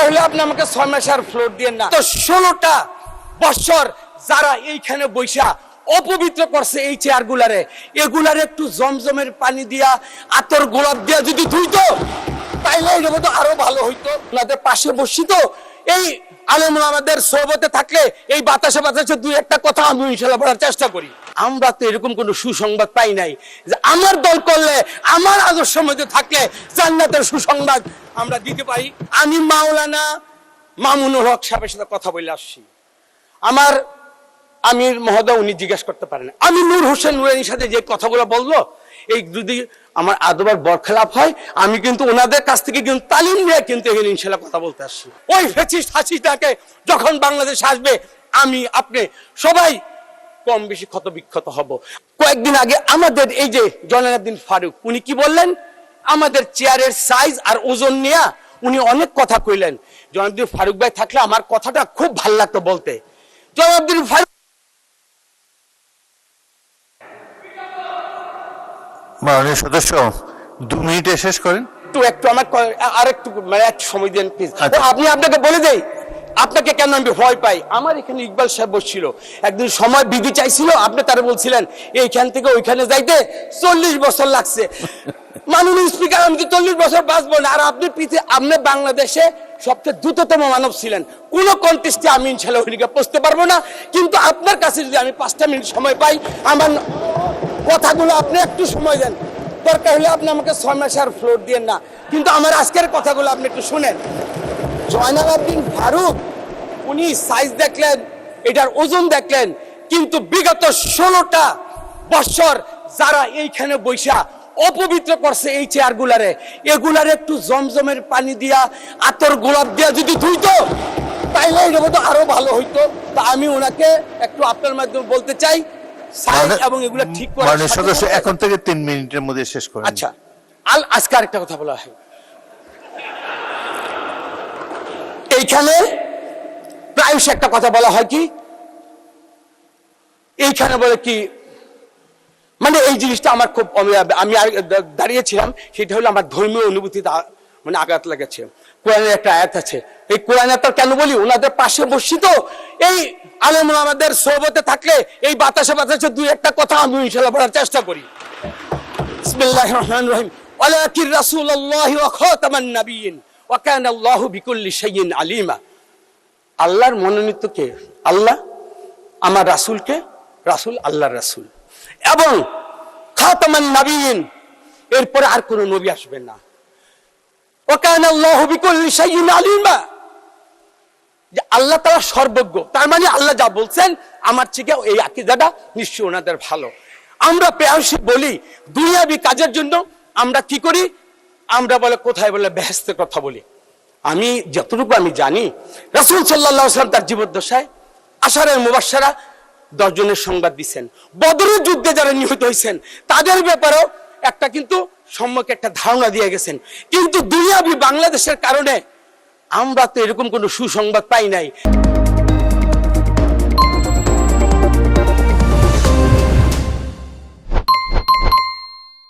হলে আপনি আমাকে 6 মাস আর ফ্লোর দিয়েন না। তো 16টা বছর যারা এইখানে বৈশা অপবিত্র করছে এই চেয়ারগুলারে, এগুলারে একটু জমজমের পানি দিয়া আতর গোলাপ দিয়া যদি ধুইতো তাইলে এটা তো আরো ভালো হইতো। ওনাদের পাশে বসিত এই আলেম ওলামাদের সোহবতে থাকলে এই বাতাসে বাতাসে দুই একটা কথা আমি ইনশাআল্লাহ বলার চেষ্টা করি। আমরা তো এরকম কোনো সুসংবাদ পাই নাই যে আমার দল করলে, আমার আদর্শ মধ্যে থাকলে জান্নাতের সুসংবাদ আমরা দিতে পারি। আমি মাওলানা মামুনুল হক সাহেবের সাথে কথা বলে আসছি। আমার আমির মহোদয় উনি জিজ্ঞেস করতে পারেন, আমি নূর হোসেন নুরানির সাথে যে কথাগুলো বললো, এই যদি আমার আদবার বরখেলাপ হয়, আমি কিন্তু ওনাদের কাছ থেকে কিন্তু তালিম নিয়ে কিন্তু এখানে ইনশাল্লাহ কথা বলতে আসছি। ওই ফ্যাসিস্ট হাসিটাকে যখন বাংলাদেশ আসবে, আমি আপনি সবাই কম বেশি ক্ষত বিক্ষত হব। কয়েকদিন আগে আমাদের এই যে জয়নাল ফারুক, উনি কি বললেন, আমাদের চেয়ারের সাইজ আর ওজন নিয়ে উনি অনেক কথা কইলেন। জয়নাল ফারুক ভাই থাকলে আমার কথাটা খুব ভাল লাগতো বলতে। জয়নাল ফারুক মাননীয় সদস্য 2 মিনিটে শেষ করেন। একটু আমার আরেকটু মানে একটু সময় দেন প্লিজ। আপনি আপনাকে বলে দেই, আপনাকে কেন আমি ভয় পাই। আমার এখানে ইকবাল সাহেব বসছিল, একদিন সময় বিধি চাইছিল, আপনি তারা বলছিলেন এইখান থেকে ওইখানে যাইতে 40 বছর লাগছে। মাননীয় স্পিকার, আমি তো 40 বছর বাঁচবো না। আর আপনি আপনি বাংলাদেশে সবচেয়ে দ্রুততম মানব ছিলেন, কোন কন্টেস্টে আমি ইনশাআল্লাহ ওইদিকে পৌঁছতে পারবো না। কিন্তু আপনার কাছে যদি আমি 5টা মিনিট সময় পাই, আমার কথাগুলো আপনি একটু সময় দেন। দরকার হলে আপনি আমাকে 6 মাস আর ফ্লোর দিয়েন না, কিন্তু আমার আজকের কথাগুলো আপনি একটু শুনেন। জয়নাল আবদিন ফারুক উনি সাইজ দেখলেন, এটার ওজন দেখলেন, কিন্তু বিগত 16টা বছর যারা এইখানে বৈশা অপবিত্র করছে এই চেয়ারগুলারে, এগুলারে একটু জমজমের পানি দিয়া আতর গোলাপ দিয়া যদি ধুইতো তাইলে এটা তো আরো ভালো হইতো। তা আমি ওনাকে একটু আপনার মাধ্যমে বলতে চাই, এবং এগুলো ঠিক করে মাননীয় সদস্য এখন থেকে 3 মিনিটের মধ্যে শেষ করেন। আচ্ছা, আজকে আরেকটা কথা বলা হয়, এইখানে প্রায়শই একটা কথা বলা হয় কি, এইখানে বলে কি, মানে এই জিনিসটা আমার খুব, আমি দাঁড়িয়েছিলাম, সেটা হলো আমার ধর্মীয় অনুভূতি মানে আঘাত লেগেছে। কোরআনের একটা আয়াত আছে, এই কোরআন আয়াত কেন বলি, ওনাদের পাশে বসিত এই আলেম ওলামাদের সোহবতে থাকলে এই বাতাসে বাতাসে দুই একটা কথা আমি ইনশাআল্লাহ বলার চেষ্টা করি। বিসমিল্লাহির রহমানির রহিম। ওয়ালাকির রাসূলুল্লাহি ওয়া খাতামান নাবিয়্যিন ওয়া কানা আল্লাহু বিকুল্লি শাইইন আলিমা। আল্লাহর মনোনীত কে? আল্লাহ। আমার রাসূলকে? রাসূল আল্লাহর রাসূল। এবং খাতামান নাবিয়্যিন, এরপরে আর কোন নবী আসবেন না। ওয়া কানা আল্লাহু বিকুল্লি শাইইন আলিমা, যে আল্লাহ তাআলা সর্বজ্ঞ। তার মানে আল্লাহ যা বলছেন আমার থেকে এই আকীদাটা নিশ্চয়ই ওনাদের ভালো। আমরা প্রায়শই বলি দুনিয়াবি কাজের জন্য আমরা কি করি, আমরা বলে কোথায় বলে বেহেশতের কথা বলি। আমি যতটুকু আমি জানি, রাসূল সাল্লাল্লাহু আলাইহি ওয়াসাল্লাম তার জীবদ্দশায় আশারের মুবাশশারা 10 জনের সংবাদ দিচ্ছেন। বদরের যুদ্ধে যারা নিহত হয়েছেন তাদের ব্যাপারেও একটা কিন্তু সম্যক একটা ধারণা দিয়ে গেছেন। কিন্তু দুনিয়াবি বাংলাদেশের কারণে আমরা তো এরকম কোনো সুসংবাদ পাই নাই।